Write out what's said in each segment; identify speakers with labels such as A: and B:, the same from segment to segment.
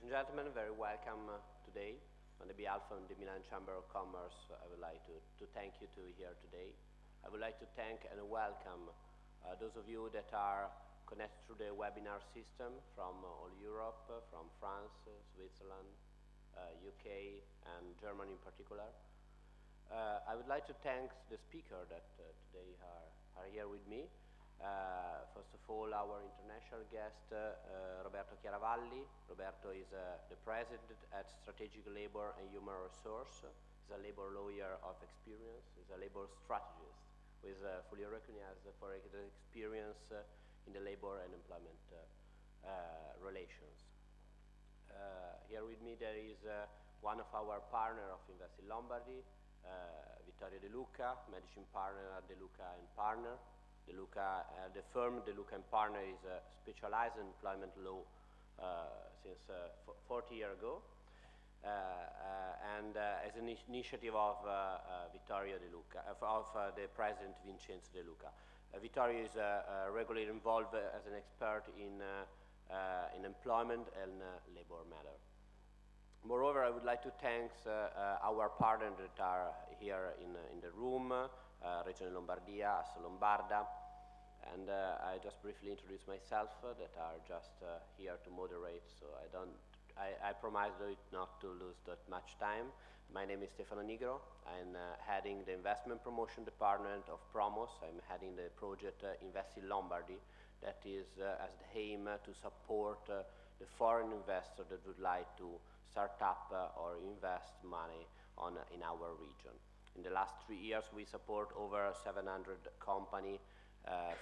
A: and gentlemen, very welcome today. On behalf of the Milan Chamber of Commerce, I would like to thank you to here today. I would like to thank and welcome those of you that are connected through the webinar system from all Europe, from France, Switzerland, UK, and Germany in particular. I would like to thank the speakers that today are here with me. First of all, our international guest, Roberto Chiaravalli. Roberto is the president at Strategic Labor and Human Resource. He's a labor lawyer of experience. He's a labor strategist who is fully recognized for his experience in the labor and employment relations. Here with me there is one of our partners of Invest in Lombardy, Vittorio De Luca, managing partner at De Luca and Partner. The firm De Luca and Partner is specialized in employment law since 40 years ago, and as an initiative of Vittorio De Luca, of the president Vincenzo De Luca. Vittorio is regularly involved as an expert in employment and labor matter. Moreover, I would like to thank our partners that are here in the room, Regione Lombardia, AS Lombarda, and I just briefly introduce myself that are just here to moderate, so I promise not to lose that much time. My name is Stefano Nigro. I'm heading the investment promotion department of Promos. I'm heading the project Invest in Lombardy that is as the aim to support the foreign investor that would like to start up or invest money in our region. In the last 3 years, we support over 700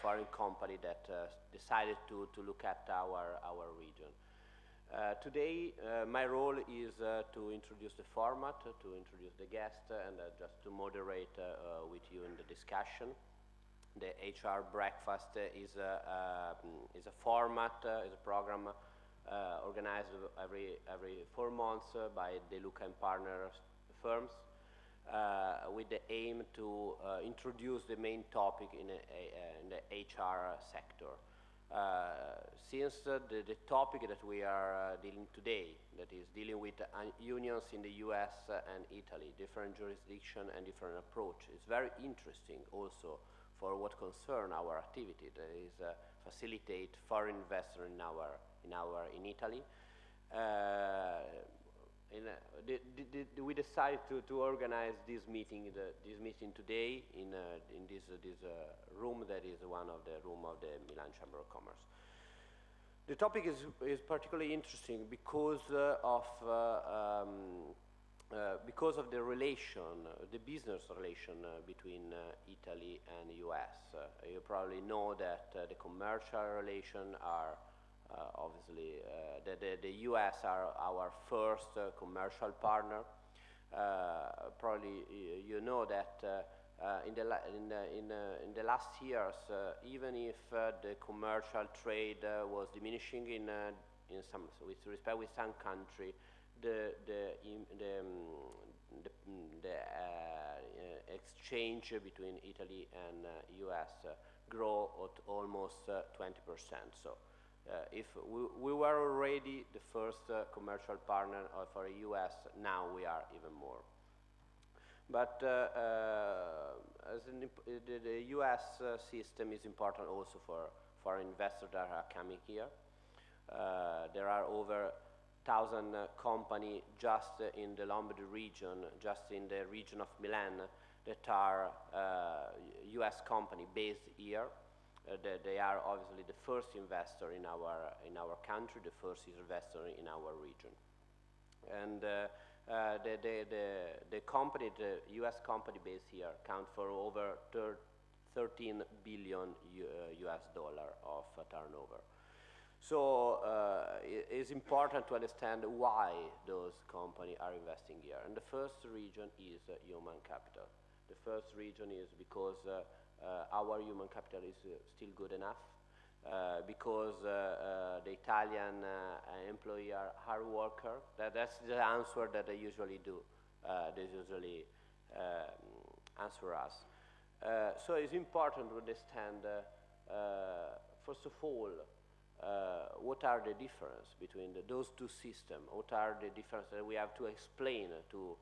A: foreign company that decided to look at our region. Today, my role is to introduce the format, to introduce the guest, and just to moderate with you in the discussion. The HR breakfast is a format, is a program organized every 4 months by De Luca and Partner firms, with the aim to introduce the main topic in the HR sector. Since the topic that we are dealing today, that is dealing with unions in the US and Italy, different jurisdiction and different approach, is very interesting also for what concern our activity, that is facilitate foreign investors in Italy. We decided to organize this meeting today in this room that is one of the rooms of the Milan Chamber of Commerce. The topic is particularly interesting because of the relation, the business relation between Italy and US. You probably know that the commercial relations are obviously, the US are our first commercial partner. Probably you know that in the last years, even if the commercial trade was diminishing in some, with respect with some country, the exchange between Italy and US grow at almost 20%. So. If we were already the first commercial partner for the US, now we are even more. But the US system is important also for investors that are coming here. There are over 1,000 companies just in the Lombardy region, just in the region of Milan, that are US companies based here. They are obviously the first investor in our country, the first investor in our region, and the company, the U.S. company based here, account for over 13 billion US dollar of turnover. So it's important to understand why those companies are investing here. And the first reason is human capital. The first reason is because our human capital is still good enough, because the Italian employee are hard worker. That's the answer that they usually do. They usually answer us. So it's important to understand, first of all, what are the difference between those two systems? What are the differences that we have to explain to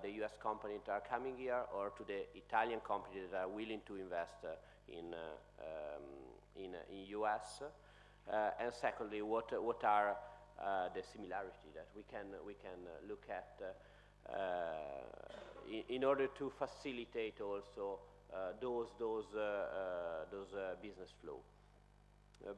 A: the US companies that are coming here, or to the Italian companies that are willing to invest in US? And secondly, what are the similarities that we can look at in order to facilitate also those business flow.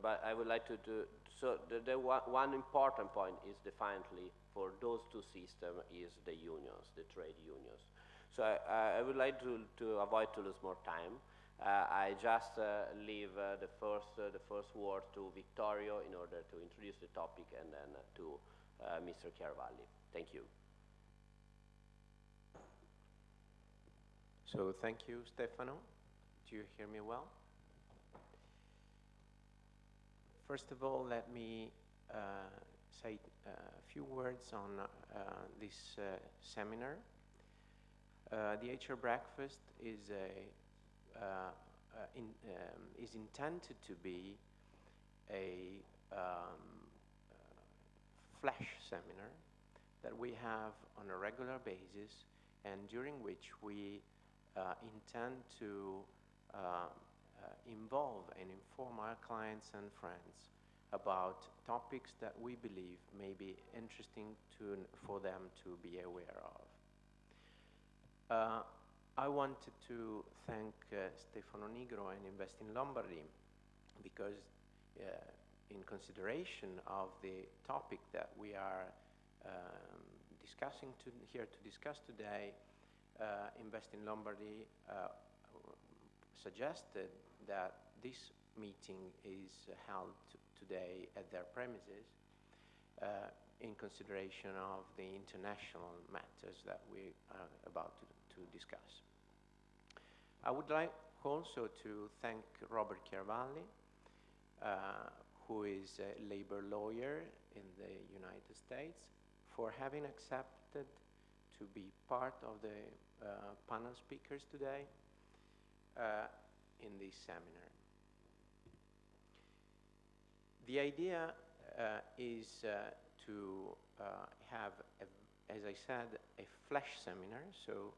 A: But I would like to do, so the one important point is definitely for those two systems is the unions, the trade unions. So I would like to avoid to lose more time. I just leave the first word to Vittorio in order to introduce the topic, and then to Mr. Chiaravalli. Thank you.
B: So thank you, Stefano. Do you hear me well? First of all, let me say a few words on this seminar. The HR Breakfast is is intended to be a flash seminar that we have on a regular basis, and during which we intend to involve and inform our clients and friends about topics that we believe may be interesting for them to be aware of. I wanted to thank Stefano Nigro and Invest in Lombardy, because in consideration of the topic that we are here to discuss today, Invest in Lombardy suggested that this meeting is held today at their premises in consideration of the international matters that we are about to discuss. I would like also to thank Robert Chiaravalli, who is a labor lawyer in the United States, for having accepted to be part of the panel speakers today in this seminar. The idea is to have, as I said, a flash seminar, so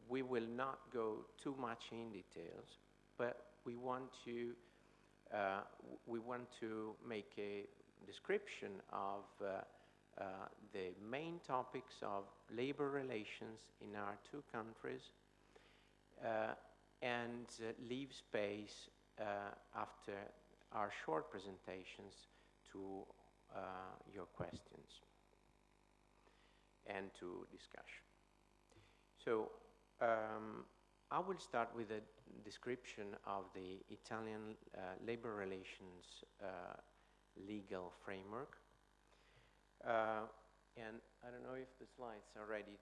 B: we will not go too much in details, but we want to make a description of the main topics of labor relations in our two countries, and leave space after our short presentations to your questions and to discussion. So I will start with a description of the Italian labor relations legal framework. And I don't know if the slides are ready.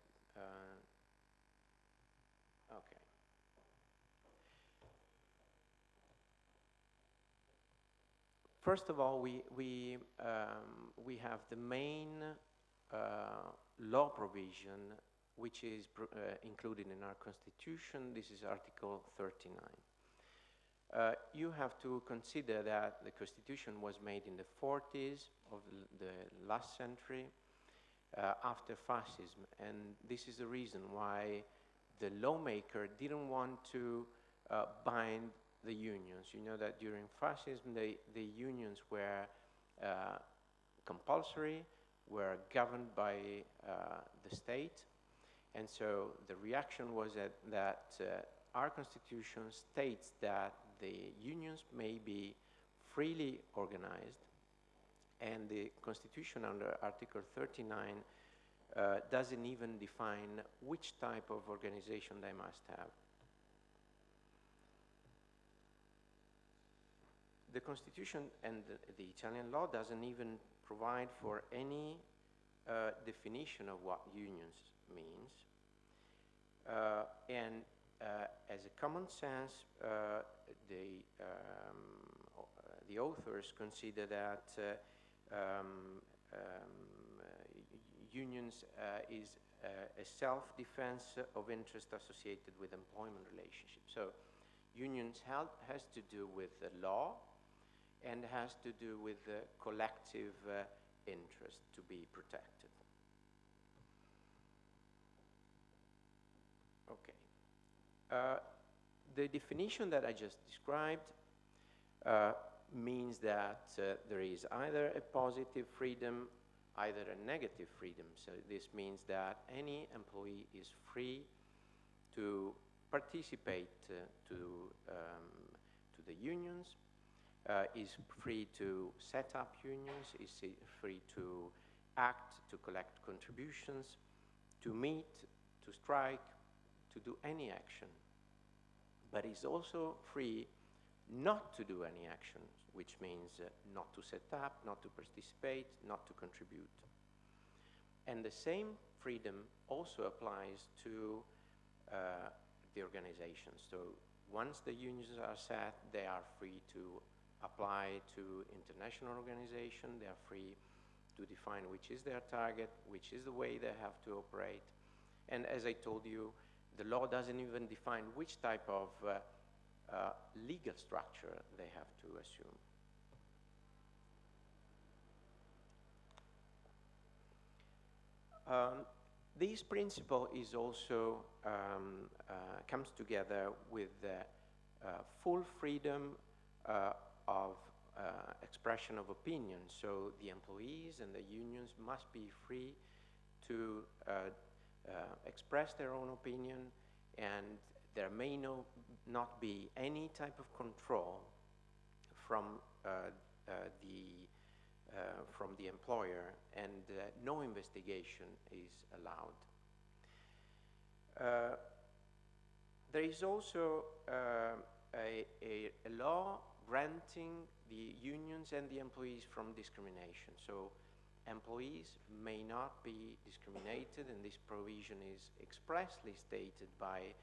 B: Okay. First of all, we have the main law provision, which is included in our Constitution. This is Article 39. You have to consider that the Constitution was made in the 40s of the last century, after fascism, and this is the reason why the lawmaker didn't want to bind the unions. You know that during fascism, the unions were compulsory, were governed by the state, and so the reaction was that our Constitution states that the unions may be freely organized, and the Constitution under Article 39 doesn't even define which type of organization they must have. The Constitution and the Italian law doesn't even provide for any definition of what unions means. And as a common sense, the authors consider that unions is a self-defense of interest associated with employment relationships. So unions has to do with the law, and has to do with the collective interest to be protected. Okay. The definition that I just described means that there is either a positive freedom, either a negative freedom. So this means that any employee is free to participate to the unions, is free to set up unions, is free to act, to collect contributions, to meet, to strike, to do any action, but is also free not to do any action, which means not to set up, not to participate, not to contribute. And the same freedom also applies to the organizations. So once the unions are set, they are free to apply to international organization, they are free to define which is their target, which is the way they have to operate. And as I told you, the law doesn't even define which type of legal structure they have to assume. This principle is also comes together with full freedom of expression of opinion. So the employees and the unions must be free to express their own opinion, and there may not be any type of control from the employer, and no investigation is allowed. There is also a law granting the unions and the employees from discrimination. So employees may not be discriminated, and this provision is expressly stated by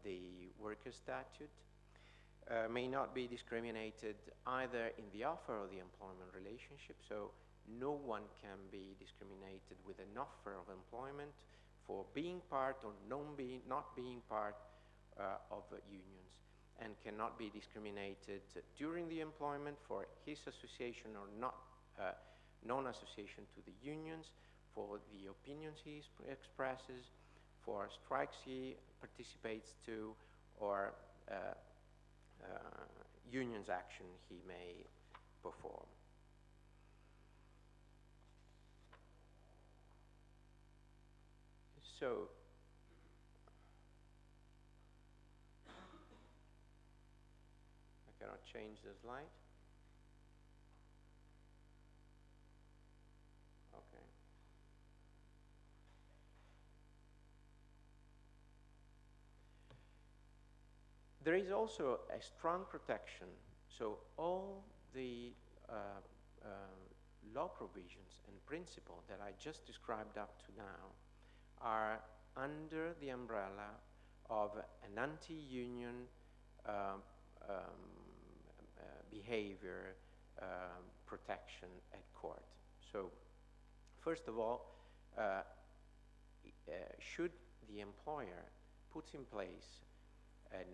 B: the workers' statute. May not be discriminated either in the offer or the employment relationship. So no one can be discriminated with an offer of employment for being part or not being part of unions, and cannot be discriminated during the employment for his association or non-association to the unions, for the opinions he expresses, for strikes he participates to, or unions action he may perform. So I cannot change the slide. Okay. There is also a strong protection. So all the law provisions and principles that I just described up to now are under the umbrella of an anti-union behavior protection at court. So first of all, should the employer put in place an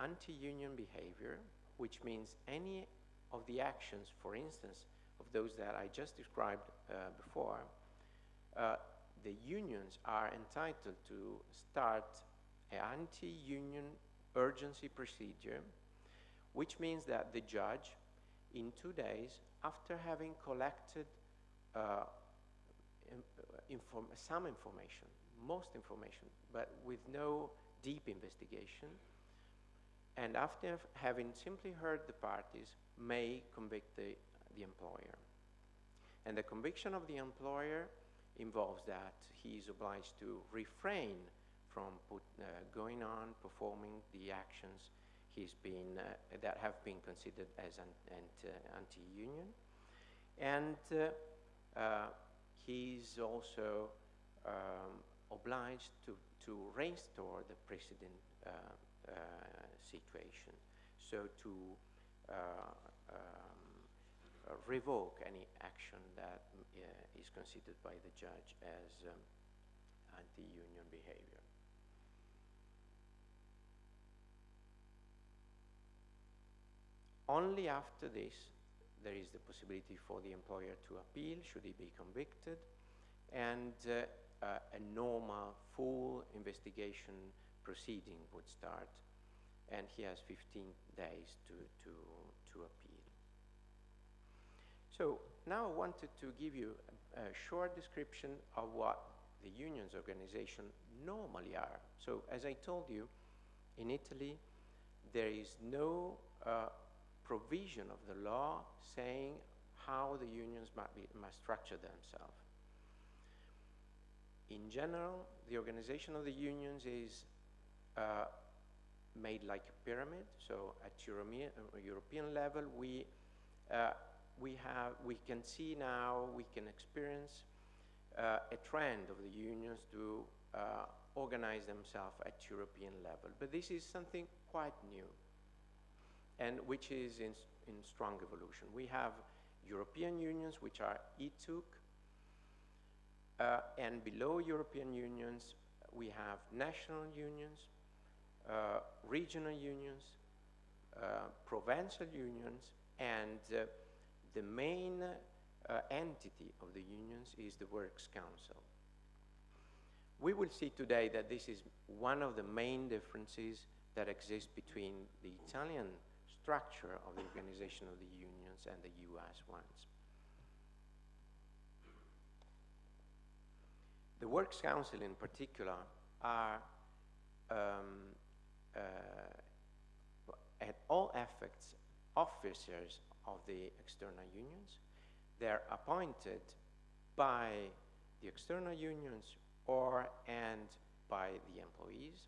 B: anti-union behavior, which means any of the actions, for instance, of those that I just described before, the unions are entitled to start an anti-union urgency procedure, which means that the judge, in 2 days, after having collected some information, most information, but with no deep investigation, and after having simply heard the parties, may convict the employer. And the conviction of the employer involves that he is obliged to refrain from going on performing the actions that have been considered as anti-union, and he's also obliged to restore the precedent situation, so to revoke any action that is considered by the judge as anti-union behavior. Only after this, there is the possibility for the employer to appeal, should he be convicted, and a normal, full investigation proceeding would start, and he has 15 days to appeal. So now I wanted to give you a short description of what the unions organization normally are. So as I told you, in Italy, there is no provision of the law saying how the unions must structure themselves. In general, the organization of the unions is made like a pyramid. So at European level, we can see now, we can experience a trend of the unions to organize themselves at European level. But this is something quite new, and which is in strong evolution. We have European unions, which are ETUC, and below European unions, we have national unions, regional unions, provincial unions, and the main entity of the unions is the Works Council. We will see today that this is one of the main differences that exist between the Italian structure of the organization of the unions and the US ones. The Works Council in particular are at all effects officers of the external unions. They're appointed by the external unions and by the employees.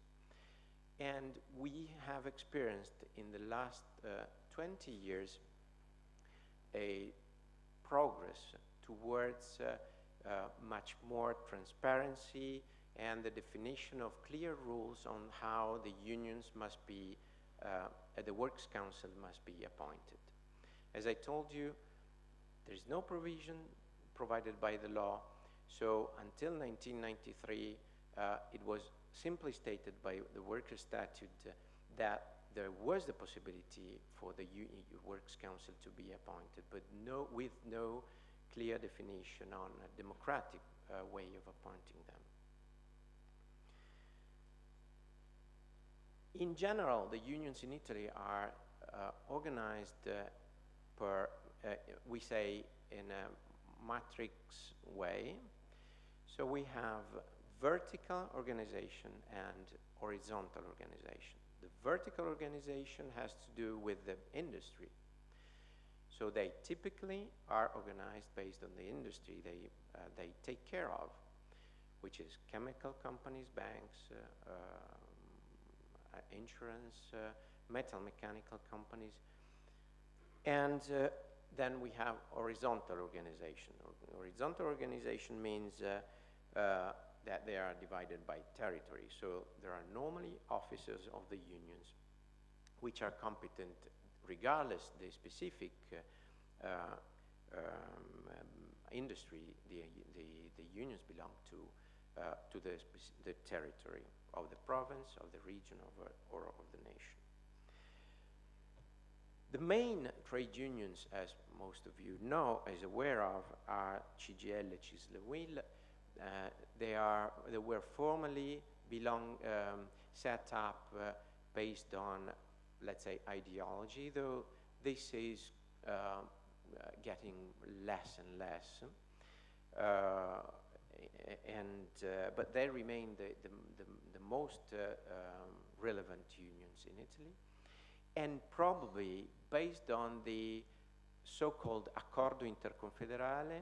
B: And we have experienced in the last 20 years a progress towards much more transparency and the definition of clear rules on how the unions must be, the Works Council must be appointed. As I told you, there is no provision provided by the law, so until 1993, it was simply stated by the Workers' Statute that there was the possibility for the Works Council to be appointed, but with no clear definition on a democratic way of appointing them. In general, the unions in Italy are organized we say, in a matrix way. So we have vertical organization and horizontal organization. The vertical organization has to do with the industry. So they typically are organized based on the industry they take care of, which is chemical companies, banks, insurance, metal mechanical companies. And then we have horizontal organization. Horizontal organization means that they are divided by territory. So there are normally officers of the unions which are competent regardless the specific industry the unions belong to the territory of the province, of the region, or of the nation. The main trade unions, as most of you know, is aware of, are CGL, CISL, UIL. They were formerly set up based on, let's say, ideology, though this is getting less and less. But they remain the most relevant unions in Italy, and probably based on the so-called Accordo Interconfederale,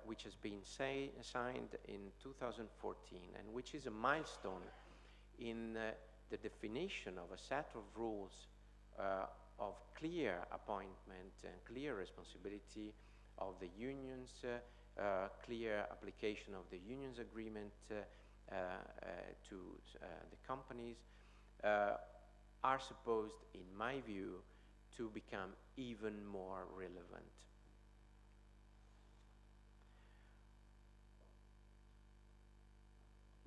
B: which has been signed in 2014, and which is a milestone in the definition of a set of rules of clear appointment and clear responsibility of the unions, clear application of the unions agreement to the companies, are supposed, in my view, to become even more relevant.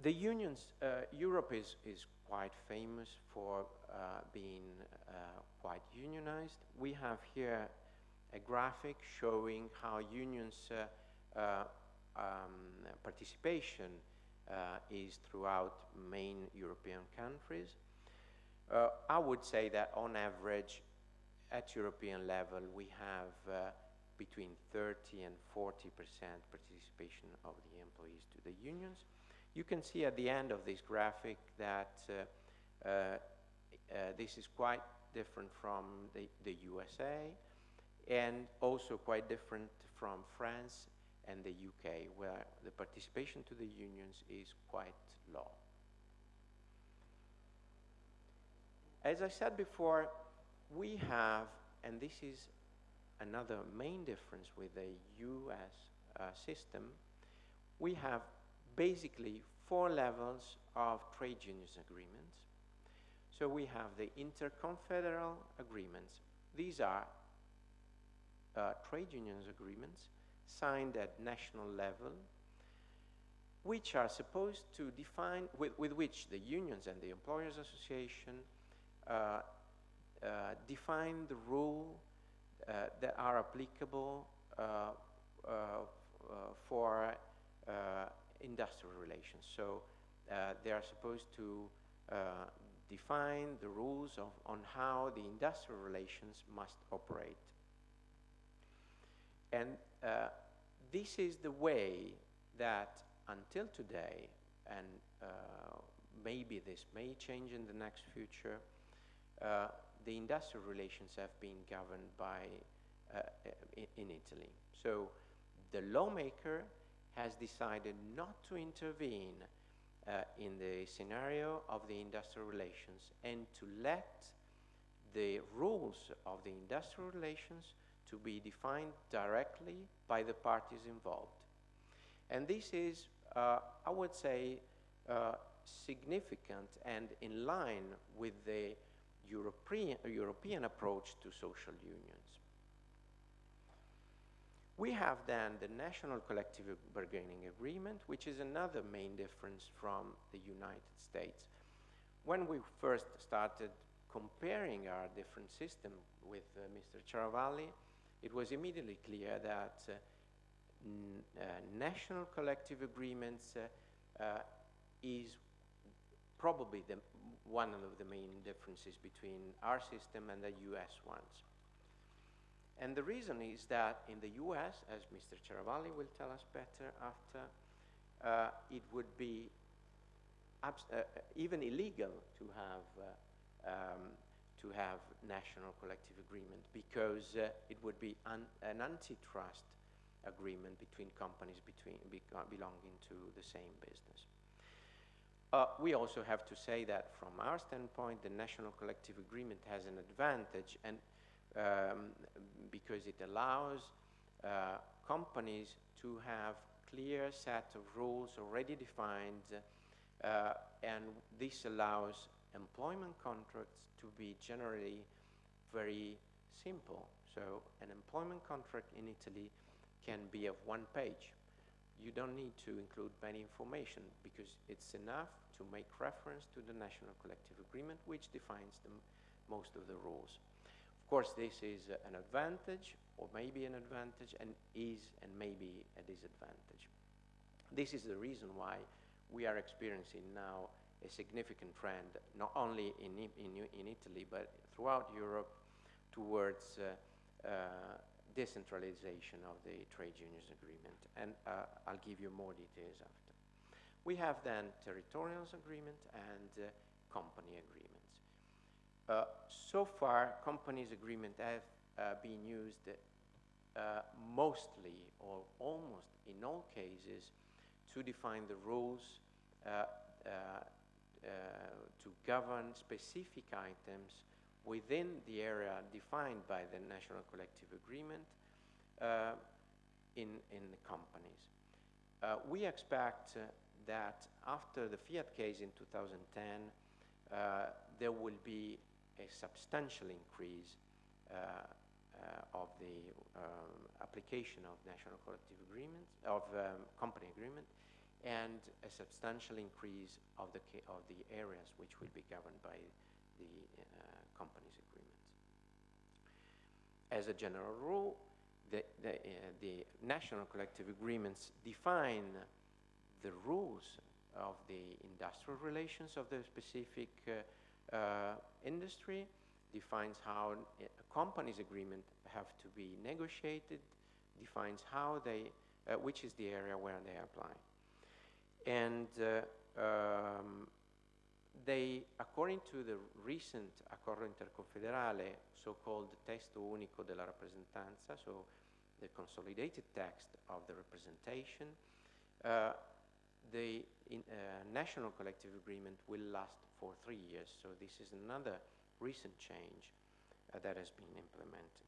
B: The unions, Europe is quite famous for being quite unionized. We have here a graphic showing how unions participation is throughout main European countries. I would say that on average, at European level, we have between 30 and 40% participation of the employees to the unions. You can see at the end of this graphic that this is quite different from the USA, and also quite different from France and the UK, where the participation to the unions is quite low. As I said before, we have, and this is another main difference with the US system, we have basically 4 levels of trade unions agreements. So we have the interconfederal agreements. These are trade unions agreements signed at national level, which are supposed to define, with which the unions and the employers association define the rule that are applicable for industrial relations. So they are supposed to define the rules on how the industrial relations must operate. And this is the way that until today, and maybe this may change in the next future, the industrial relations have been governed by in Italy. So the lawmaker has decided not to intervene in the scenario of the industrial relations and to let the rules of the industrial relations to be defined directly by the parties involved. And this is, I would say, significant and in line with the European approach to social unions. We have then the National Collective Bargaining Agreement, which is another main difference from the United States. When we first started comparing our different systems with Mr. Chiaravalli, it was immediately clear that national collective agreements is probably one of the main differences between our system and the US ones. And the reason is that in the US, as Mr. Chiaravalli will tell us better after, it would be even illegal to have national collective agreement, because it would be an antitrust agreement between companies belonging to the same business. We also have to say that from our standpoint, the national collective agreement has an advantage, and because it allows companies to have clear set of rules already defined, and this allows employment contracts to be generally very simple. So an employment contract in Italy can be of 1 page. You don't need to include many information, because it's enough to make reference to the national collective agreement, which defines most of the rules. Of course, this is an advantage, or maybe an advantage, and is and maybe a disadvantage. This is the reason why we are experiencing now a significant trend, not only in Italy, but throughout Europe, towards decentralization of the trade unions agreement. And I'll give you more details after. We have then territorial agreement and company agreements. So far, companies agreement have been used mostly or almost in all cases to define the rules to govern specific items within the area defined by the national collective agreement in the companies. We expect that after the Fiat case in 2010, there will be a substantial increase of the application of national collective agreements, of company agreement, and a substantial increase of the areas which will be governed by the company's agreements. As a general rule, the national collective agreements define the rules of the industrial relations of the specific industry, defines how a company's agreement have to be negotiated, defines how they, which is the area where they apply. And they, according to the recent Accordo Interconfederale, so-called Testo Unico della Rappresentanza, so the consolidated text of the representation, the national collective agreement will last for 3 years. So this is another recent change that has been implemented.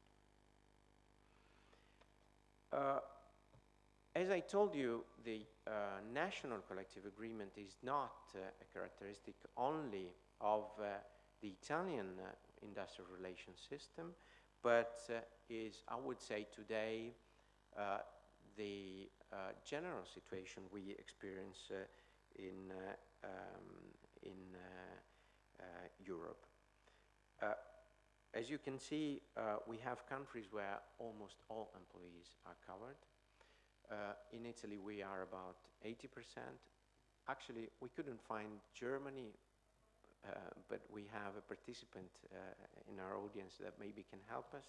B: As I told you, the national collective agreement is not a characteristic only of the Italian industrial relations system, but is, I would say today, the general situation we experience in Europe. As you can see, we have countries where almost all employees are covered. In Italy, we are about 80%. Actually, we couldn't find Germany, but we have a participant in our audience that maybe can help us.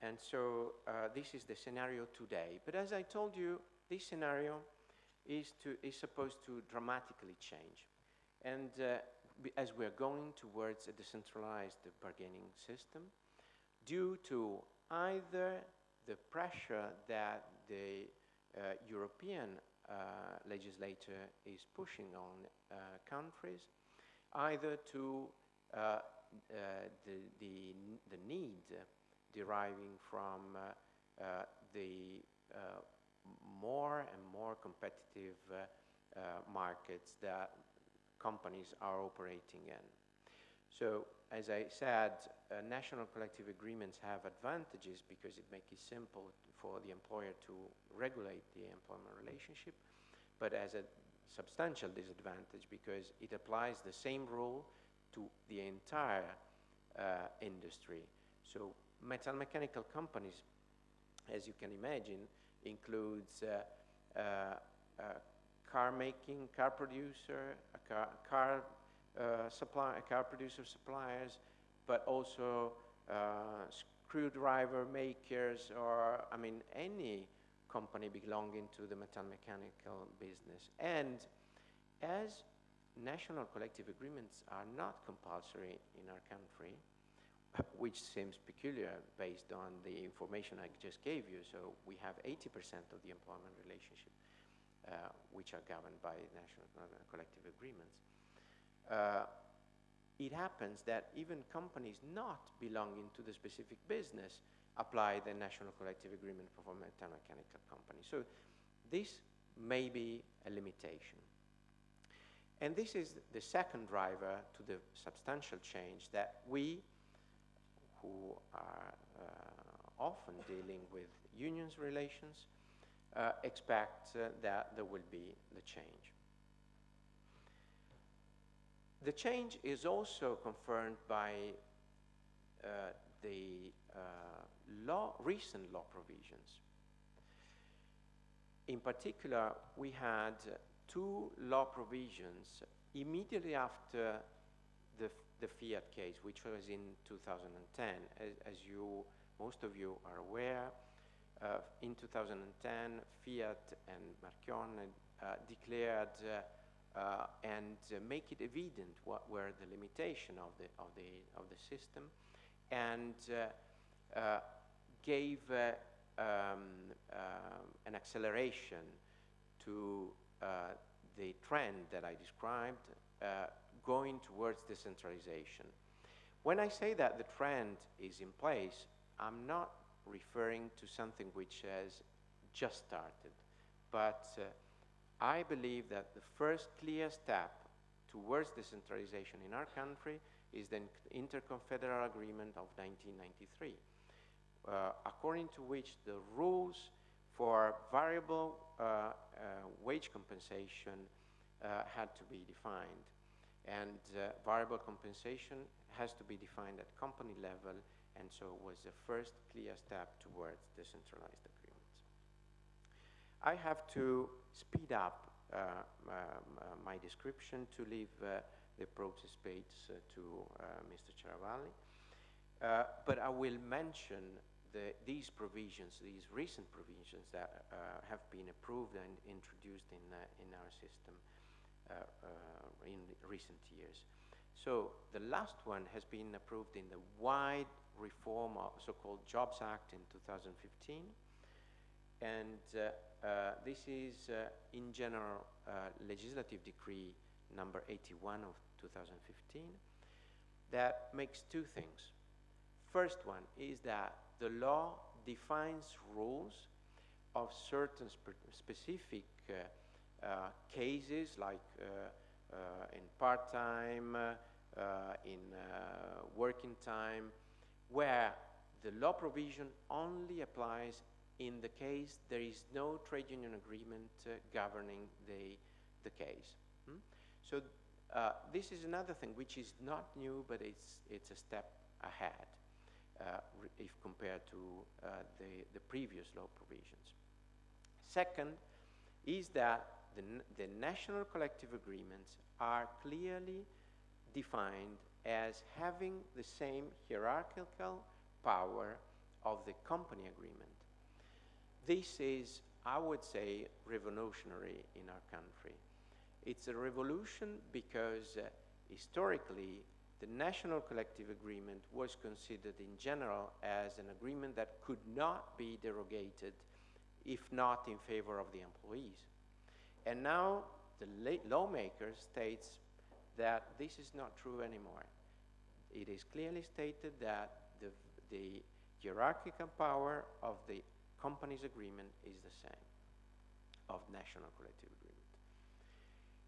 B: And so this is the scenario today. But as I told you, this scenario is supposed to dramatically change. And as we're going towards a decentralized bargaining system, due to either the pressure that the European legislator is pushing on countries, either to the need deriving from the more and more competitive markets that companies are operating in. So, as I said, national collective agreements have advantages because it makes it simple for the employer to regulate the employment relationship, but as a substantial disadvantage because it applies the same rule to the entire industry. So, metal mechanical companies, as you can imagine, includes car making, car producer, car producer suppliers, but also screwdriver makers, or I mean any company belonging to the metal mechanical business. And as national collective agreements are not compulsory in our country, which seems peculiar based on the information I just gave you, so we have 80% of the employment relationship which are governed by national collective agreements. It happens that even companies not belonging to the specific business apply the national collective agreement for metal mechanical companies. So this may be a limitation. And this is the second driver to the substantial change that we, who are often dealing with unions relations, expect that there will be the change. The change is also confirmed by the recent law provisions. In particular, we had two law provisions immediately after the Fiat case, which was in 2010. As most of you are aware, in 2010, Fiat and Marchionne declared and make it evident what were the limitations of the system, and gave an acceleration to the trend that I described, going towards decentralization. When I say that the trend is in place, I'm not referring to something which has just started, but I believe that the first clear step towards decentralization in our country is the Interconfederal Agreement of 1993, according to which the rules For variable wage compensation had to be defined, and variable compensation has to be defined at company level, and so it was the first clear step towards decentralized agreements. I have to speed up my description to leave the process space to Mr. Chiaravalli, but I will mention these provisions, these recent provisions that have been approved and introduced in our system in recent years. So the last one has been approved in the wide reform of so-called Jobs Act in 2015, and this is in general legislative decree number 81 of 2015 that makes two things. First one is that the law defines rules of certain specific cases, like in part-time, in working time, where the law provision only applies in the case there is no trade union agreement governing the case. So this is another thing which is not new, but it's a step ahead if compared to the previous law provisions. Second is that the national collective agreements are clearly defined as having the same hierarchical power of the company agreement. This is, I would say, revolutionary in our country. It's a revolution because historically the national collective agreement was considered in general as an agreement that could not be derogated if not in favor of the employees. And now the lawmaker states that this is not true anymore. It is clearly stated that the hierarchical power of the company's agreement is the same of national collective agreement.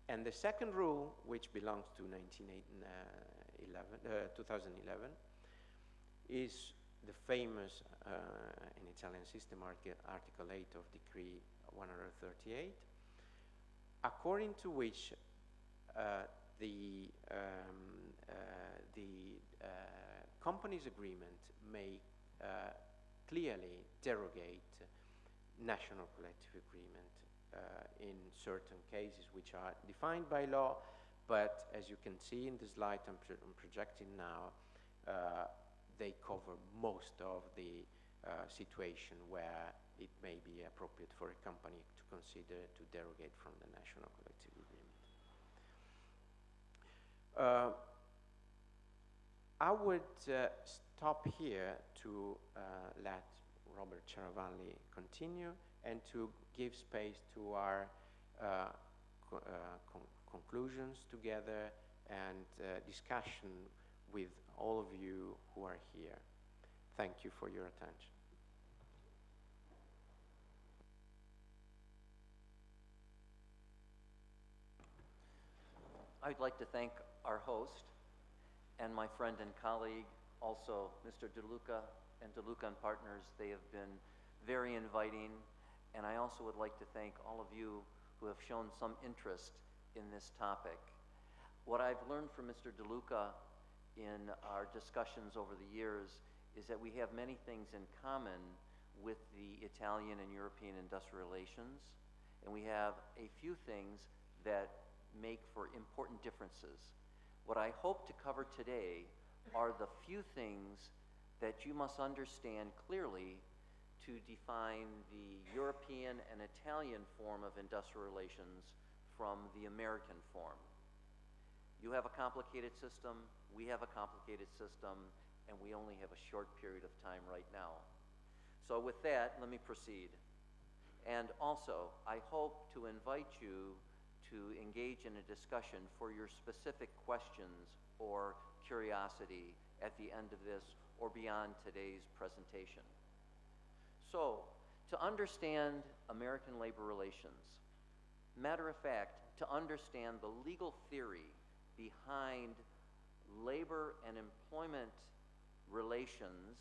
B: And the second rule, which belongs to 2011, is the famous, in Italian system, Article 8 of Decree 138, according to which the company's agreement may clearly derogate national collective agreement in certain cases which are defined by law, but as you can see in the slide I'm projecting now, they cover most of the situation where it may be appropriate for a company to consider to derogate from the national collective agreement. I would stop here to let Robert Chiaravalli continue and to give space to our conclusions together and discussion with all of you who are here. Thank you for your attention.
C: I'd like to thank our host and my friend and colleague, also Mr. De Luca and De Luca and Partners. They have been very inviting, and I also would like to thank all of you who have shown some interest in this topic. What I've learned from Mr. De Luca in our discussions over the years is that we have many things in common with the Italian and European industrial relations, and we have a few things that make for important differences. What I hope to cover today are the few things that you must understand clearly to define the European and Italian form of industrial relations from the American form. You have a complicated system, we have a complicated system, and we only have a short period of time right now. So with that, let me proceed. And also, I hope to invite you to engage in a discussion for your specific questions or curiosity at the end of this or beyond today's presentation. So, to understand American labor relations, matter of fact, to understand the legal theory behind labor and employment relations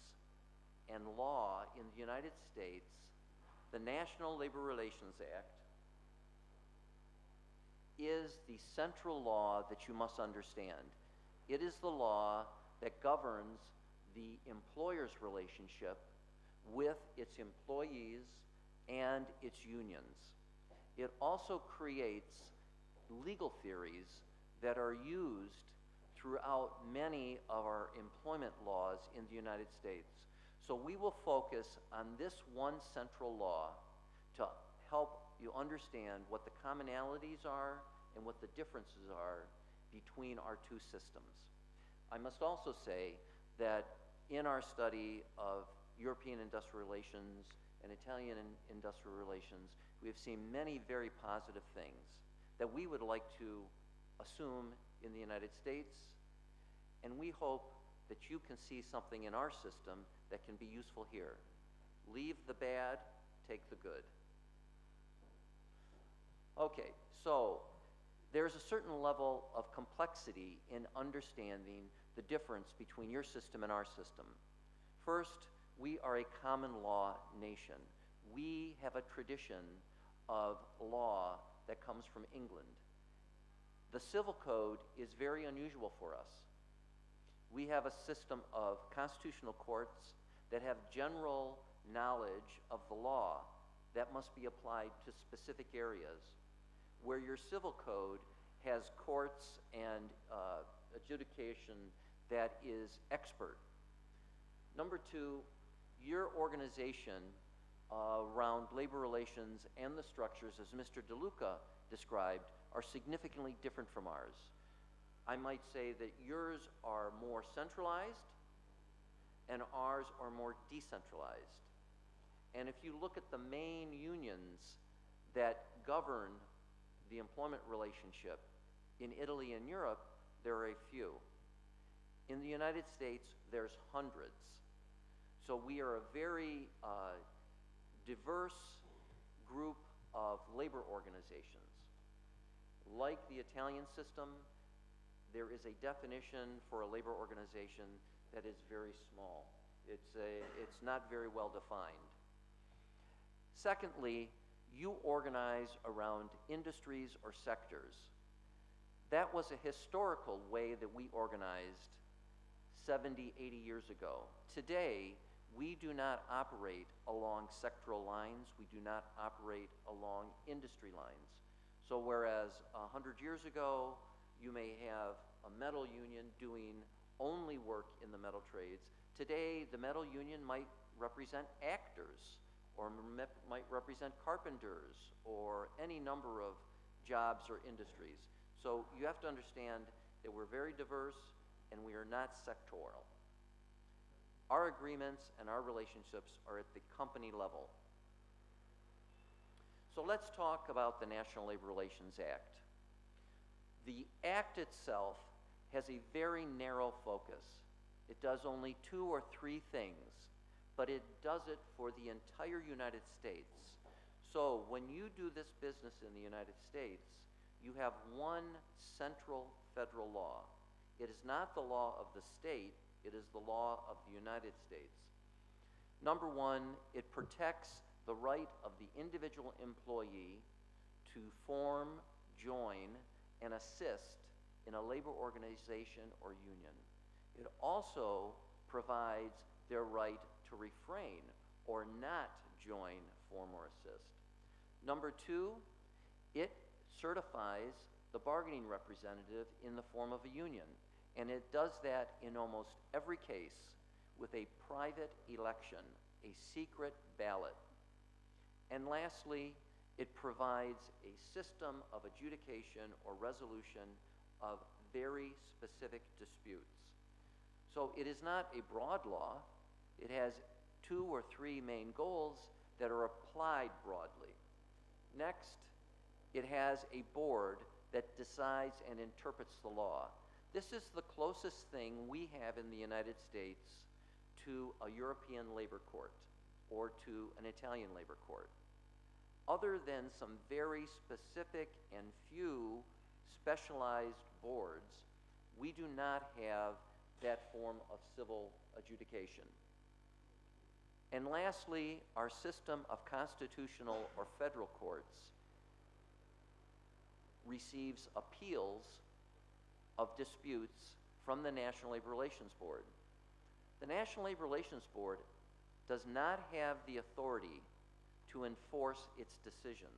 C: and law in the United States, the National Labor Relations Act is the central law that you must understand. It is the law that governs the employer's relationship with its employees and its unions. It also creates legal theories that are used throughout many of our employment laws in the United States. So we will focus on this one central law to help you understand what the commonalities are and what the differences are between our two systems. I must also say that in our study of European industrial relations and Italian industrial relations, we have seen many very positive things that we would like to assume in the United States, and we hope that you can see something in our system that can be useful here. Leave the bad, take the good. Okay, so there's a certain level of complexity in understanding the difference between your system and our system. First, we are a common law nation. We have a tradition of law that comes from England. The civil code is very unusual for us. We have a system of constitutional courts that have general knowledge of the law that must be applied to specific areas, where your civil code has courts and adjudication that is expert. Number two, your organization around labor relations and the structures, as Mr. DeLuca described, are significantly different from ours. I might say that yours are more centralized and ours are more decentralized. And if you look at the main unions that govern the employment relationship in Italy and Europe, there are a few. In the United States, there's hundreds. So we are a very diverse group of labor organizations. Like the Italian system, there is a definition for a labor organization that is very small. It's not very well defined. Secondly, you organize around industries or sectors. That was a historical way that we organized 70, 80 years ago. Today, we do not operate along sectoral lines. We do not operate along industry lines. So whereas 100 years ago, you may have a metal union doing only work in the metal trades, today the metal union might represent actors or might represent carpenters or any number of jobs or industries. So you have to understand that we're very diverse and we are not sectoral. Our agreements and our relationships are at the company level. So let's talk about the National Labor Relations Act. The Act itself has a very narrow focus. It does only 2 or 3 things, but it does it for the entire United States. So when you do this business in the United States, you have one central federal law. It is not the law of the state, it is the law of the United States. Number one, it protects the right of the individual employee to form, join, and assist in a labor organization or union. It also provides their right to refrain or not join, form, or assist. Number two, it certifies the bargaining representative in the form of a union, and it does that in almost every case with a private election, a secret ballot. And lastly, it provides a system of adjudication or resolution of very specific disputes. So it is not a broad law. It has 2 or 3 main goals that are applied broadly. Next, it has a board that decides and interprets the law. This is the closest thing we have in the United States to a European labor court or to an Italian labor court. Other than some very specific and few specialized boards, we do not have that form of civil adjudication. And lastly, our system of constitutional or federal courts receives appeals of disputes from the National Labor Relations Board. The National Labor Relations Board does not have the authority to enforce its decisions.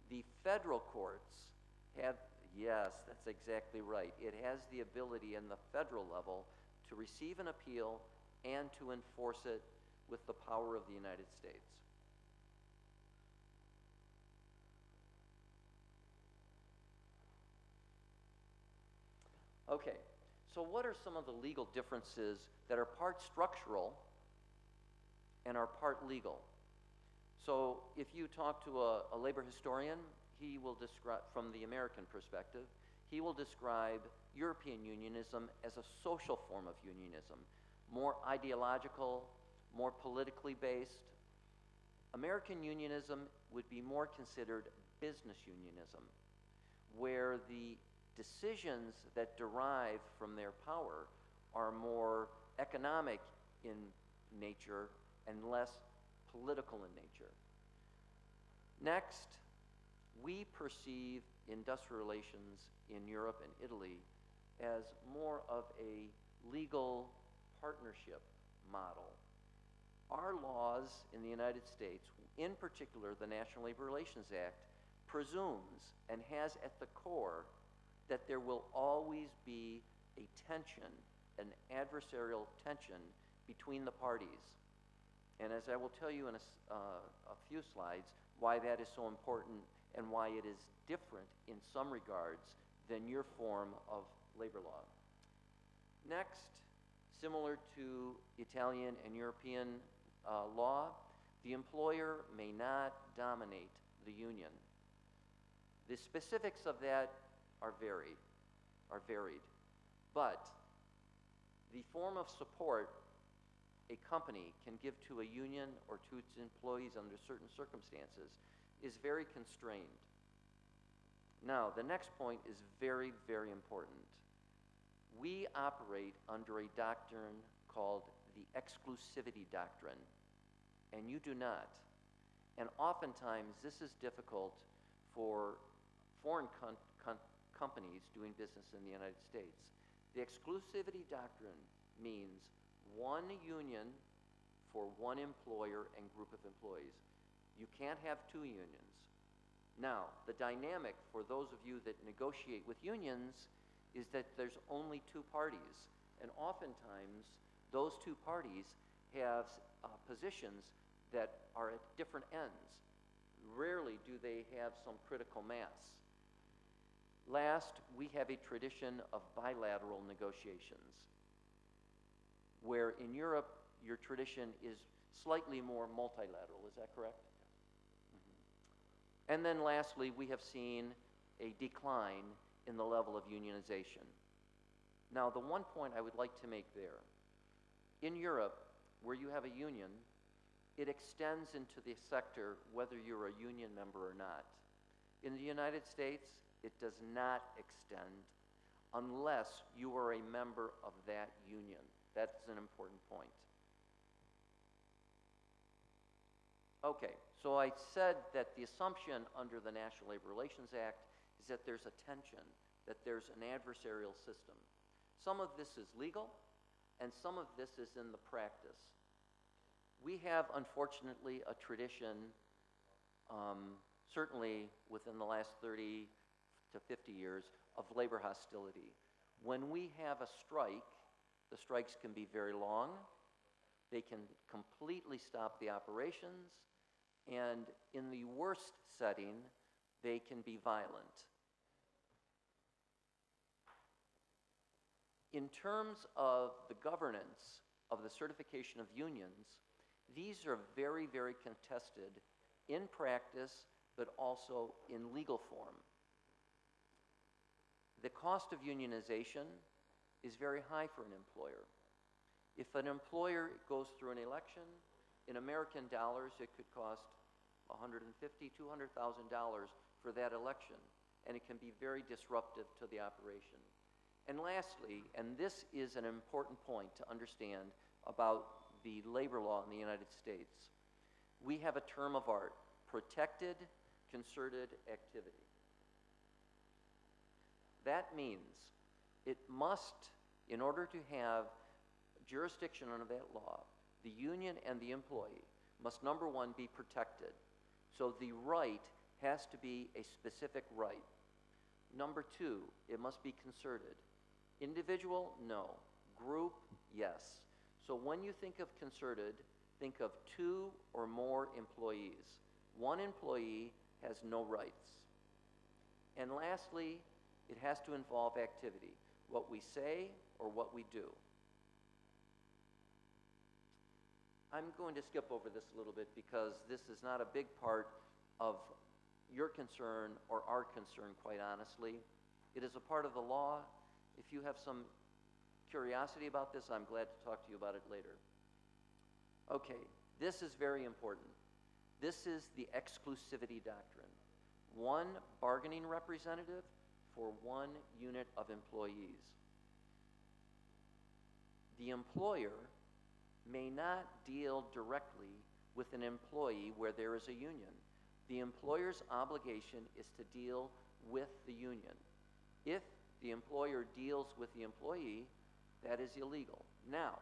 C: The federal courts have, yes, that's exactly right. It has the ability in the federal level to receive an appeal and to enforce it with the power of the United States. Okay, so what are some of the legal differences that are part structural and are part legal? So if you talk to a labor historian, he will describe, from the American perspective, he will describe European unionism as a social form of unionism, more ideological, more politically based. American unionism would be more considered business unionism, where the decisions that derive from their power are more economic in nature and less political in nature. Next, we perceive industrial relations in Europe and Italy as more of a legal partnership model. Our laws in the United States, in particular the National Labor Relations Act, presumes and has at the core that there will always be a tension, an adversarial tension between the parties. And as I will tell you in a few slides, why that is so important and why it is different in some regards than your form of labor law. Next, similar to Italian and European law, the employer may not dominate the union. The specifics of that are varied. But the form of support a company can give to a union or to its employees under certain circumstances is very constrained. Now, the next point is very, very important. We operate under a doctrine called the exclusivity doctrine, and you do not. And oftentimes, this is difficult for foreign companies doing business in the United States. The exclusivity doctrine means one union for one employer and group of employees. You can't have two unions. Now, the dynamic for those of you that negotiate with unions is that there's only two parties, and oftentimes those two parties have positions that are at different ends. Rarely do they have some critical mass. Last, we have a tradition of bilateral negotiations, where in Europe, your tradition is slightly more multilateral. Is that correct? And then lastly, we have seen a decline in the level of unionization. Now, the one point I would like to make there, in Europe, where you have a union, it extends into the sector whether you're a union member or not. In the United States, it does not extend unless you are a member of that union. That's an important point. Okay, so I said that the assumption under the National Labor Relations Act is that there's a tension, that there's an adversarial system. Some of this is legal, and some of this is in the practice. We have, unfortunately, a tradition, certainly within the last 30 to 50 years, of labor hostility. When we have a strike, the strikes can be very long. They can completely stop the operations. And in the worst setting, they can be violent. In terms of the governance of the certification of unions, these are very, very contested in practice, but also in legal form. The cost of unionization is very high for an employer. If an employer goes through an election, in American dollars, it could cost $150,000, $200,000 for that election, and it can be very disruptive to the operation. And lastly, and this is an important point to understand about the labor law in the United States, we have a term of art, protected concerted activity. That means it must, in order to have jurisdiction under that law, the union and the employee must, number one, be protected. So the right has to be a specific right. Number two, it must be concerted. Individual, no. Group, yes. So when you think of concerted, think of 2 or more employees. One employee has no rights. And lastly, it has to involve activity, what we say or what we do. I'm going to skip over this a little bit because this is not a big part of your concern or our concern, quite honestly. It is a part of the law. If you have some curiosity about this, I'm glad to talk to you about it later. Okay, this is very important. This is the exclusivity doctrine. One bargaining representative for one unit of employees. The employer may not deal directly with an employee where there is a union. The employer's obligation is to deal with the union. If the employer deals with the employee, that is illegal. Now,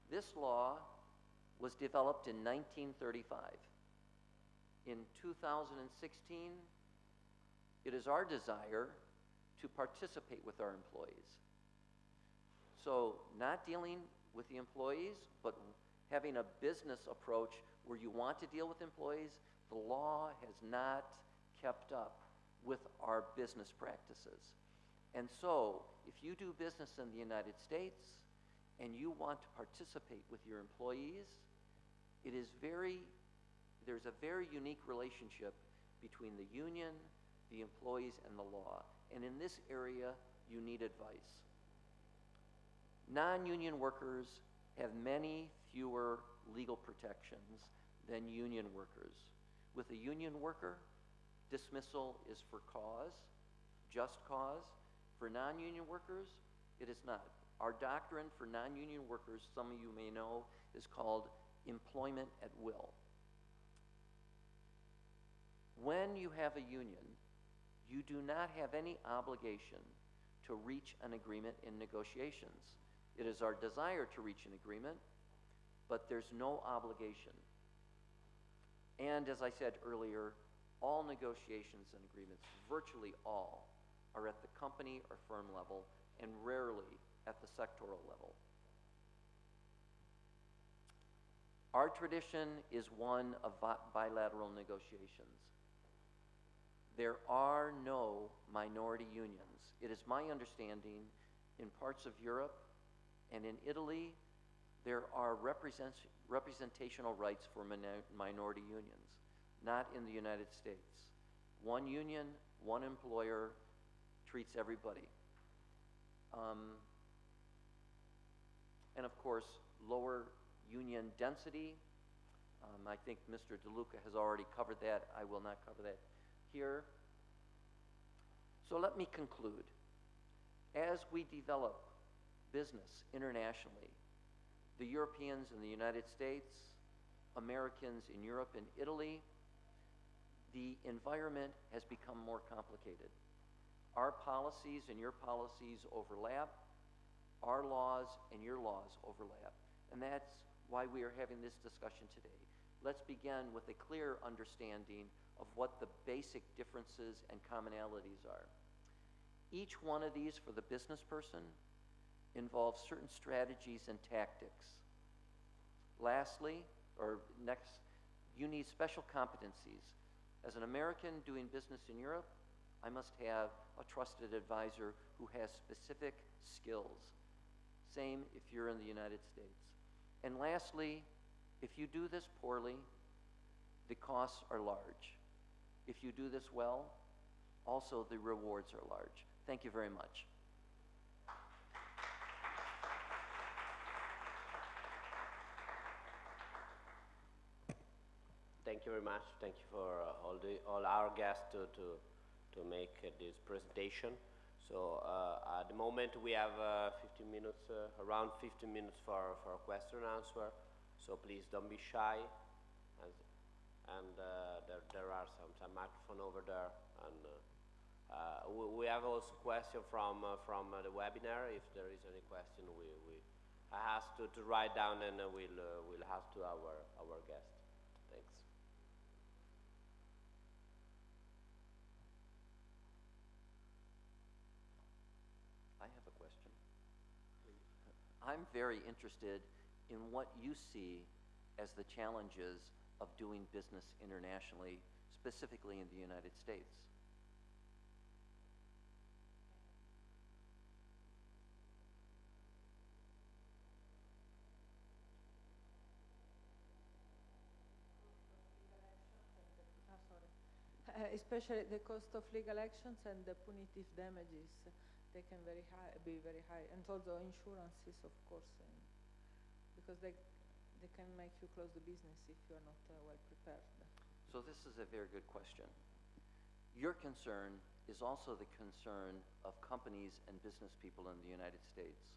C: this law was developed in 1935. In 2016, it is our desire to participate with our employees. So, not dealing with the employees, but having a business approach where you want to deal with employees, the law has not kept up with our business practices. And so, if you do business in the United States and you want to participate with your employees, there's a very unique relationship between the union, the employees, and the law. And in this area, you need advice. Non-union workers have many fewer legal protections than union workers. With a union worker, dismissal is for cause, just cause. For non-union workers, it is not. Our doctrine for non-union workers, some of you may know, is called employment at will. When you have a union, you do not have any obligation to reach an agreement in negotiations. It is our desire to reach an agreement, but there's no obligation. And as I said earlier, all negotiations and agreements, virtually all, are at the company or firm level and rarely at the sectoral level. Our tradition is one of bilateral negotiations. There are no minority unions. It is my understanding in parts of Europe and in Italy, there are representational rights for minority unions, not in the United States. One union, one employer treats everybody. And of course, lower union density. I think Mr. DeLuca has already covered that. I will not cover that here. So let me conclude. As we develop business internationally, the Europeans in the United States, Americans in Europe and Italy, the environment has become more complicated. Our policies and your policies overlap. Our laws and your laws overlap. And that's why we are having this discussion today. Let's begin with a clear understanding of what the basic differences and commonalities are. Each one of these for the business person involves certain strategies and tactics. Lastly, or next, you need special competencies. As an American doing business in Europe, I must have a trusted advisor who has specific skills. Same if you're in the United States. And lastly, if you do this poorly, the costs are large. If you do this well, also the rewards are large. Thank you very much.
A: Thank you very much. Thank you for all our guests to make this presentation. So at the moment we have 15 minutes, around 15 minutes for question and answer. So please don't be shy. And there are some microphone over there. And we have also question from the webinar. If there is any question, I ask to write down, and we'll ask to our guest. Thanks.
C: I have a question. I'm very interested in what you see as the challenges of doing business internationally, specifically in the United States.
D: Especially the cost of legal actions and the punitive damages, they can be very high, and also insurances, of course, because they can make you close the business if you are not well prepared.
C: So this is a very good question. Your concern is also the concern of companies and business people in the United States.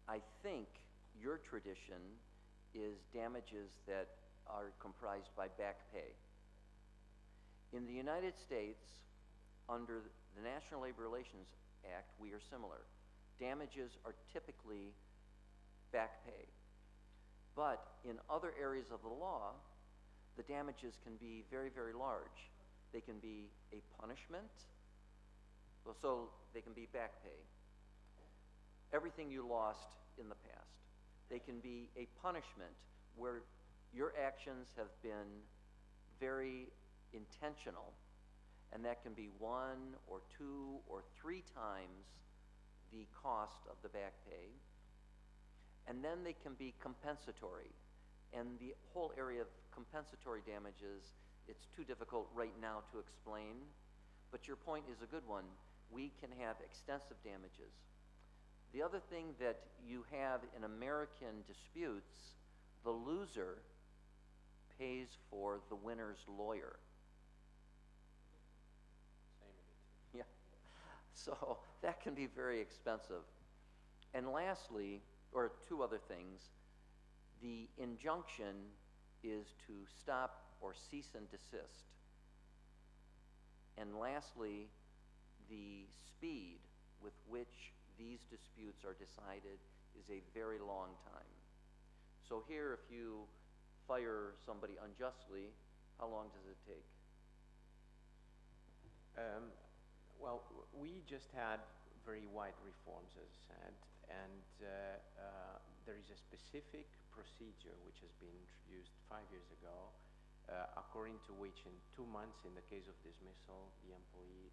C: I think your tradition is damages that are comprised by back pay. In the United States, under the National Labor Relations Act, we are similar. Damages are typically back pay. But in other areas of the law, the damages can be very, very large. They can be a punishment, so they can be back pay. Everything you lost in the past. They can be a punishment where your actions have been very intentional, and that can be 1 or 2 or 3 times the cost of the back pay. And then they can be compensatory. And the whole area of compensatory damages, it's too difficult right now to explain, but your point is a good one. We can have extensive damages. The other thing that you have in American disputes, the loser pays for the winner's lawyer. Yeah. So that can be very expensive. And lastly, or 2 other things, the injunction is to stop or cease and desist. And lastly, the speed with which these disputes are decided is a very long time. So here, if you fire somebody unjustly, how long does it take?
B: Well, we just had very wide reforms, as said, and there is a specific procedure which has been introduced 5 years ago, according to which in 2 months, in the case of dismissal, the employee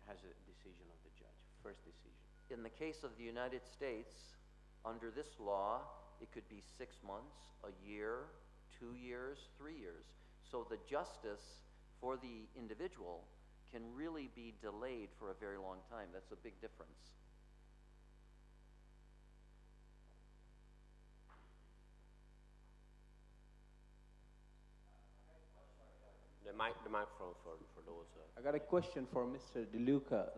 B: has a decision of the judge, first decision.
C: In the case of the United States, under this law, it could be 6 months, a year, 2 years, 3 years. So the justice for the individual can really be delayed for a very long time. That's a big difference.
A: The microphone for those.
E: I got a question for Mr. De Luca.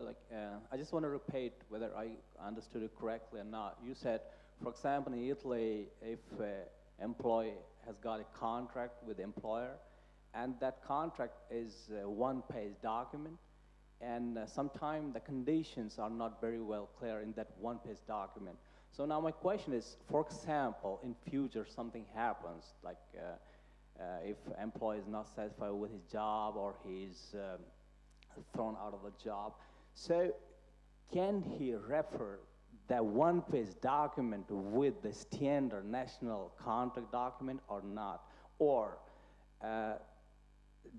E: I just want to repeat whether I understood it correctly or not. You said, for example, in Italy, if an employee has got a contract with the employer, and that contract is a one-page document, and sometimes the conditions are not very well clear in that one-page document. So now my question is, for example, in future something happens, like if employee is not satisfied with his job or he's thrown out of the job, so can he refer that one-page document with the standard national contract document or not? Or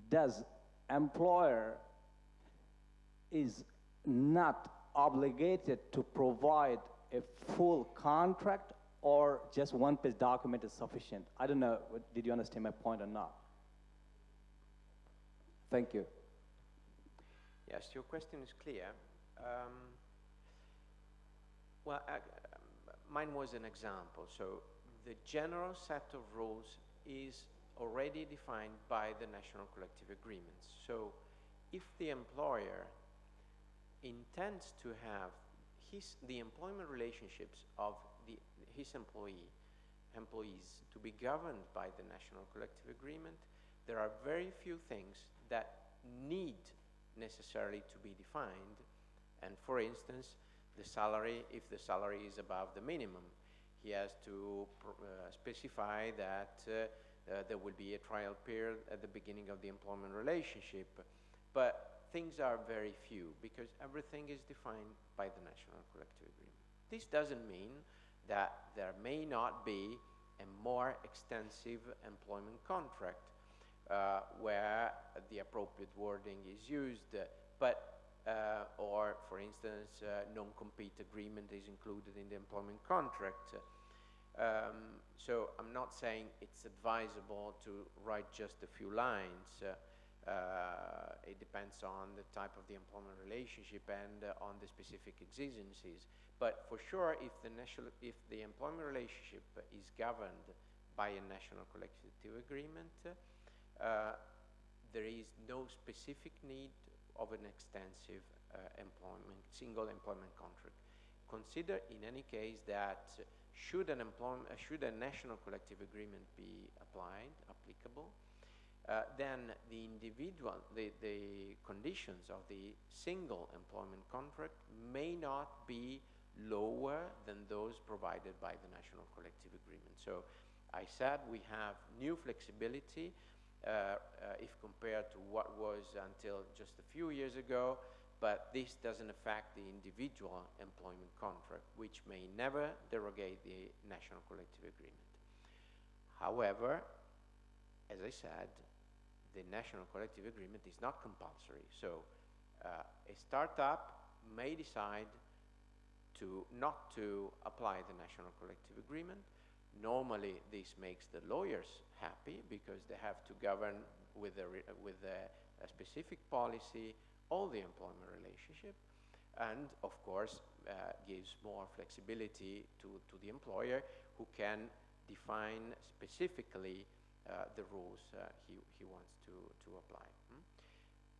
E: does employer is not obligated to provide a full contract, or just one-page document is sufficient? I don't know, did you understand my point or not? Thank you.
B: Yes, your question is clear. Well, mine was an example. So the general set of rules is already defined by the national collective agreements. So if the employer intends to have the employment relationships of his employee employees to be governed by the national collective agreement, there are very few things that need necessarily to be defined. And for instance, the salary, if the salary is above the minimum, he has to specify that there will be a trial period at the beginning of the employment relationship. But things are very few because everything is defined by the national collective agreement. This doesn't mean that there may not be a more extensive employment contract where the appropriate wording is used, but or, for instance, non-compete agreement is included in the employment contract. So I'm not saying it's advisable to write just a few lines. It depends on the type of the employment relationship and on the specific exigencies. But for sure, if the employment relationship is governed by a national collective agreement, there is no specific need of an extensive single employment contract. Consider in any case that should a national collective agreement be applicable, then the conditions of the single employment contract may not be lower than those provided by the national collective agreement. So I said we have new flexibility if compared to what was until just a few years ago, but this doesn't affect the individual employment contract, which may never derogate the national collective agreement. However, as I said, the national collective agreement is not compulsory. So a startup may decide not to apply the national collective agreement. Normally, this makes the lawyers happy because they have to govern with a specific policy all the employment relationship, and of course gives more flexibility to the employer, who can define specifically the rules he wants to apply.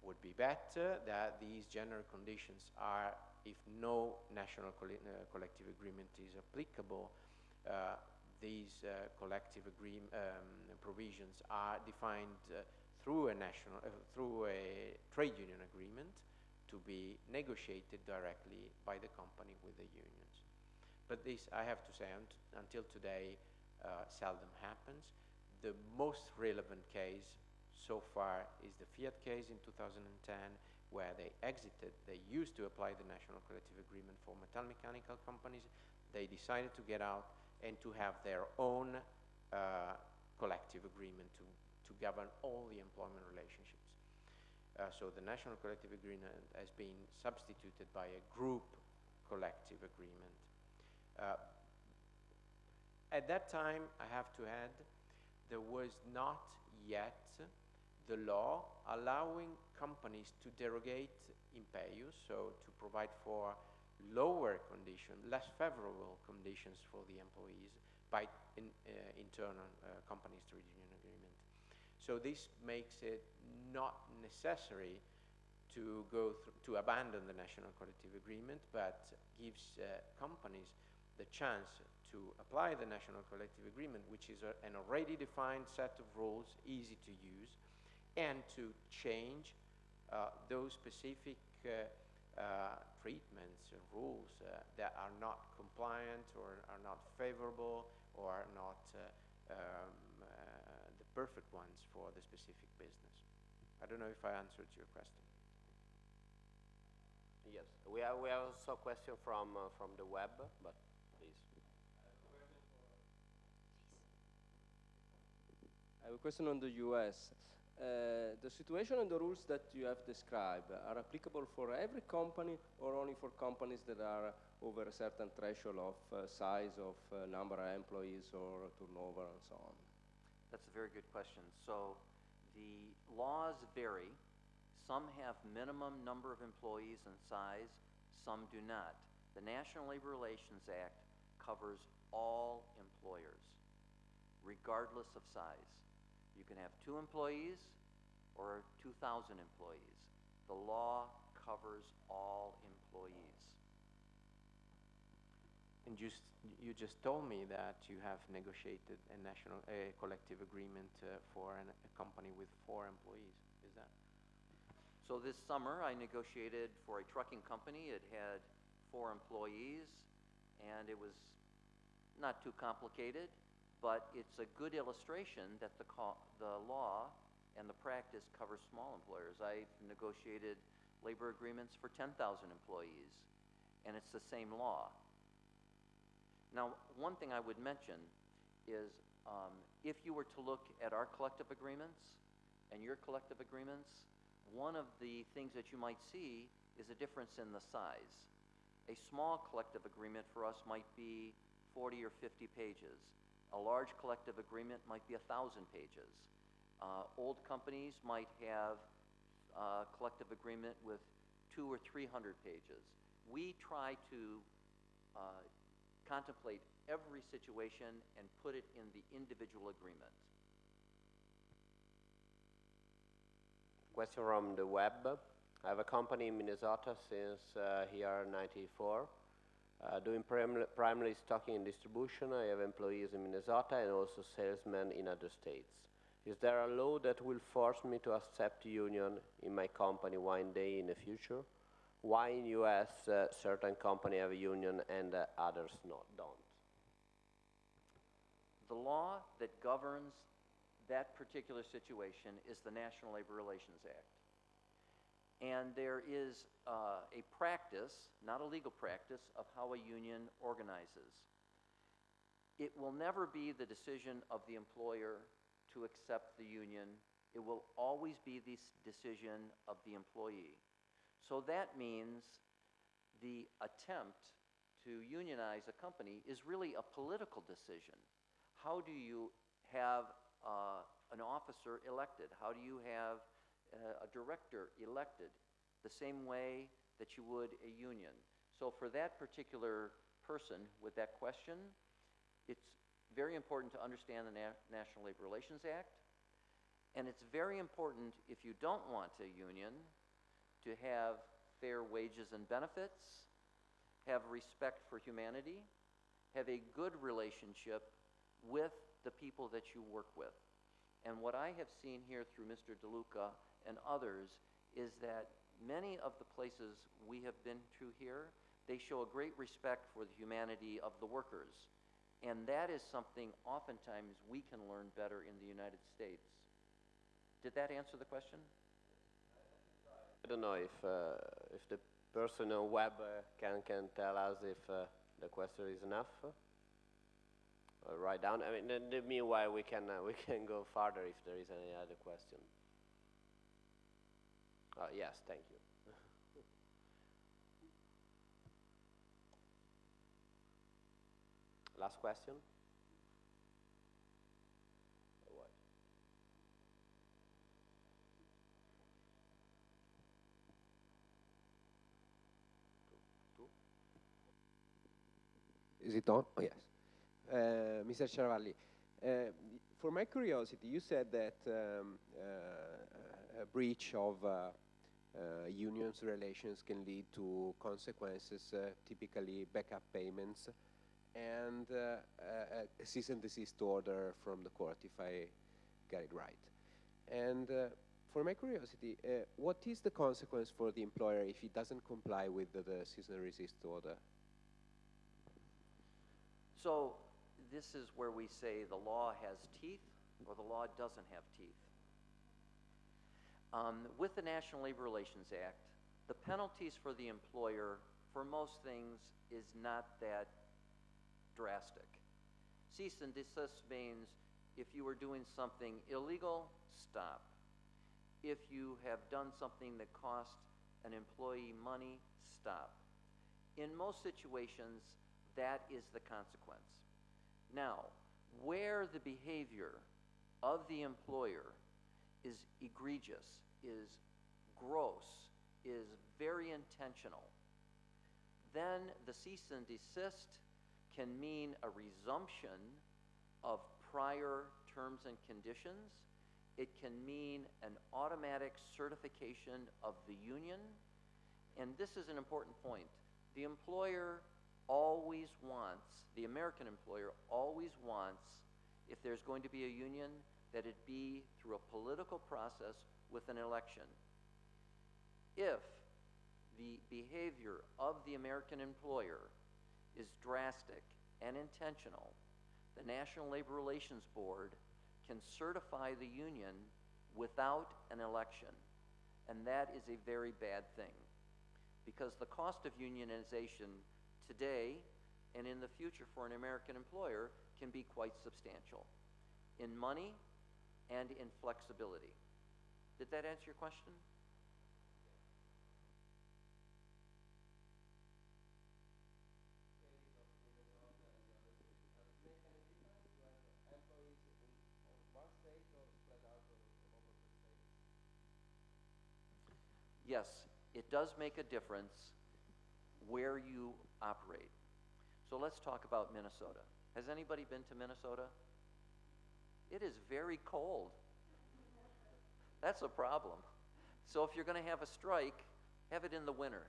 B: Would be better that these general conditions are, if no national collective agreement is applicable, these collective provisions are defined through a trade union agreement to be negotiated directly by the company with the unions. But this, I have to say, until today, seldom happens. The most relevant case so far is the Fiat case in 2010, where they used to apply the national collective agreement for metal-mechanical companies. They decided to get out and to have their own collective agreement to govern all the employment relationships. So the national collective agreement has been substituted by a group collective agreement. At that time, I have to add, there was not yet the law allowing companies to derogate impeus, so to provide for lower conditions, less favorable conditions for the employees by internal companies trade union agreement. So this makes it not necessary to abandon the national collective agreement, but gives companies the chance to apply the national collective agreement, which is an already defined set of rules, easy to use, and to change those specific treatments and rules that are not compliant or are not favorable or are not the perfect ones for the specific business. I don't know if I answered your question.
A: Yes, we have also a question from the web, but please.
F: I have a question on the US. The situation and the rules that you have described are applicable for every company or only for companies that are over a certain threshold of size of number of employees or turnover and so on?
C: That's a very good question. So the laws vary. Some have minimum number of employees and size, some do not. The National Labor Relations Act covers all employers, regardless of size. You can have 2 employees or 2,000 employees. The law covers all employees.
B: And you just told me that you have negotiated a collective agreement for a company with 4 employees. Is that?
C: So this summer, I negotiated for a trucking company. It had 4 employees, and it was not too complicated, but it's a good illustration that the law and the practice covers small employers. I've negotiated labor agreements for 10,000 employees, and it's the same law. Now, one thing I would mention is if you were to look at our collective agreements and your collective agreements, one of the things that you might see is a difference in the size. A small collective agreement for us might be 40 or 50 pages. A large collective agreement might be 1,000 pages. Old companies might have a collective agreement with 200 or 300 pages. We try to contemplate every situation and put it in the individual agreement.
A: Question from the web. I have a company in Minnesota since here 94. Doing primarily stocking and distribution. I have employees in Minnesota and also salesmen in other states. Is there a law that will force me to accept union in my company one day in the future? Why in US certain companies have a union and others don't?
C: The law that governs that particular situation is the National Labor Relations Act. And there is a practice, not a legal practice, of how a union organizes. It will never be the decision of the employer to accept the union. It will always be the decision of the employee. So that means the attempt to unionize a company is really a political decision. How do you have an officer elected? How do you have a director elected? The same way that you would a union. So for that particular person with that question, it's very important to understand the National Labor Relations Act, and it's very important, if you don't want a union, to have fair wages and benefits, have respect for humanity, have a good relationship with the people that you work with. And what I have seen here through Mr. DeLuca and others is that many of the places we have been to here, they show a great respect for the humanity of the workers. And that is something oftentimes we can learn better in the United States. Did that answer the question?
A: I don't know if the person on web can tell us if the question is enough. Write down. I mean, in the meanwhile, we can go further if there is any other question. Yes, thank you. Last question.
F: Is it on? Oh, yes. Mr. Ciaravalli, for my curiosity, you said that a breach of unions relations can lead to consequences, typically backup payments, and a cease and desist order from the court, if I get it right. And for my curiosity, what is the consequence for the employer if he doesn't comply with the cease and desist order?
C: So this is where we say the law has teeth or the law doesn't have teeth. With the National Labor Relations Act, the penalties for the employer for most things is not that drastic. Cease and desist means if you are doing something illegal, stop. If you have done something that cost an employee money, stop. In most situations, that is the consequence. Now, where the behavior of the employer is egregious, is gross, is very intentional, then the cease and desist can mean a resumption of prior terms and conditions. It can mean an automatic certification of the union. And this is an important point. The employer always wants, the American employer always wants, if there's going to be a union, that it be through a political process with an election. If the behavior of the American employer is drastic and intentional, the National Labor Relations Board can certify the union without an election. And that is a very bad thing, because the cost of unionization today and in the future for an American employer can be quite substantial in money and in flexibility. Did that answer your question? Yes, it does make a difference where you operate. So let's talk about Minnesota. Has anybody been to Minnesota? It is very cold. That's a problem. So if you're going to have a strike, have it in the winter.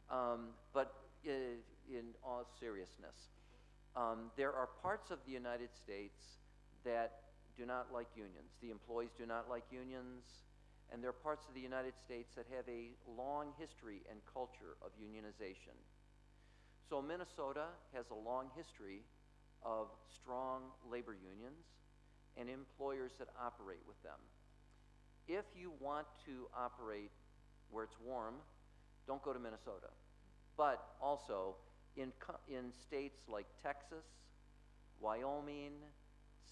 C: But in all seriousness, there are parts of the United States that do not like unions. The employees do not like unions. And there are parts of the United States that have a long history and culture of unionization. So Minnesota has a long history of strong labor unions and employers that operate with them. If you want to operate where it's warm, don't go to Minnesota. But also in states like Texas, Wyoming,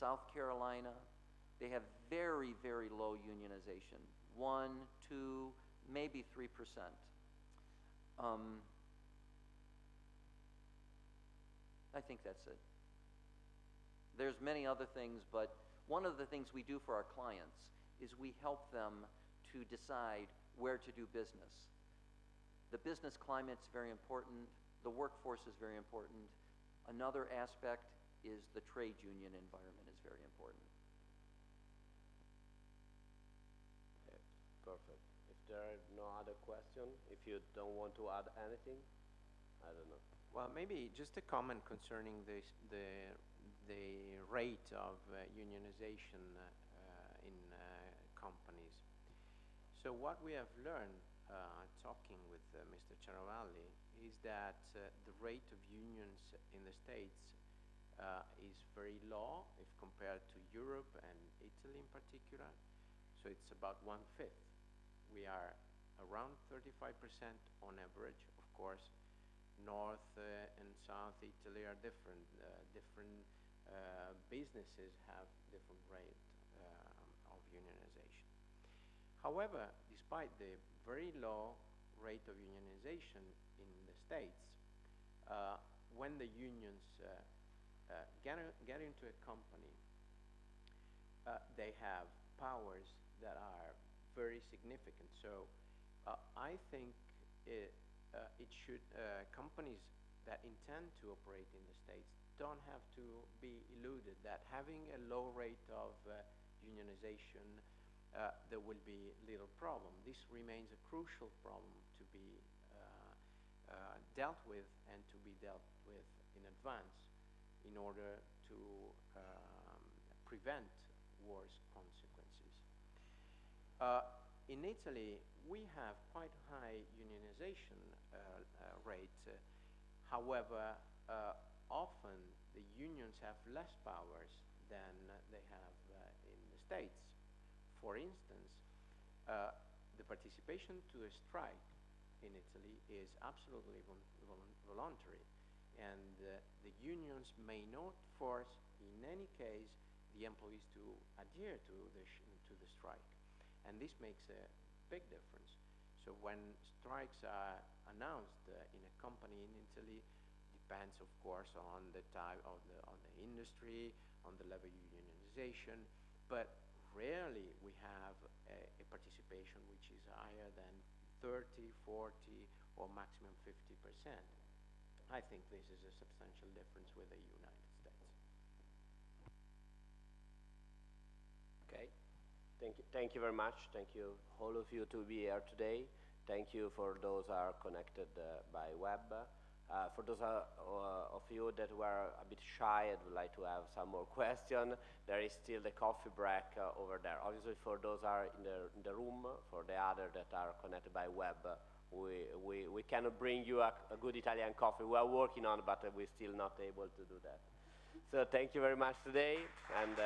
C: South Carolina, they have very, very low unionization. 1, 2, maybe 3%. I think that's it. There's many other things, but one of the things we do for our clients is we help them to decide where to do business. The business climate's very important. The workforce is very important. Another aspect is the trade union environment is very important.
A: Perfect. If there are no other questions, if you don't want to add anything, I don't know.
B: Well, maybe just a comment concerning the rate of unionization in companies. So what we have learned talking with Mr. Ciaravalli is that the rate of unions in the States is very low if compared to Europe and Italy in particular. So it's about 1/5. We are around 35% on average. Of course, North and South Italy are different. Different businesses have different rate of unionization. However, despite the very low rate of unionization in the States, when the unions get into a company, they have powers that are very significant. So I think it should, companies that intend to operate in the States don't have to be illuded that having a low rate of unionization, there will be little problem. This remains a crucial problem to be dealt with and to be dealt with in advance in order to prevent worse consequences. In Italy, we have quite high unionization rate. However, often the unions have less powers than they have in the States. For instance, the participation to a strike in Italy is absolutely voluntary, and the unions may not force, in any case, the employees to adhere to the strike. And this makes a big difference. So when strikes are announced in a company in Italy, depends of course on the type of the industry, on the level of unionization, but rarely we have a participation which is higher than 30, 40, or maximum 50%. I think this is a substantial difference with the United States.
A: Okay. Thank you very much. Thank you, all of you, to be here today. Thank you for those who are connected by web. For those of you that were a bit shy and would like to have some more questions, there is still the coffee break over there. Obviously, for those are in the room, for the other that are connected by web, we cannot bring you a good Italian coffee. We are working on it, but we're still not able to do that. So thank you very much today, and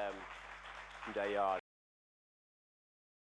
A: enjoy your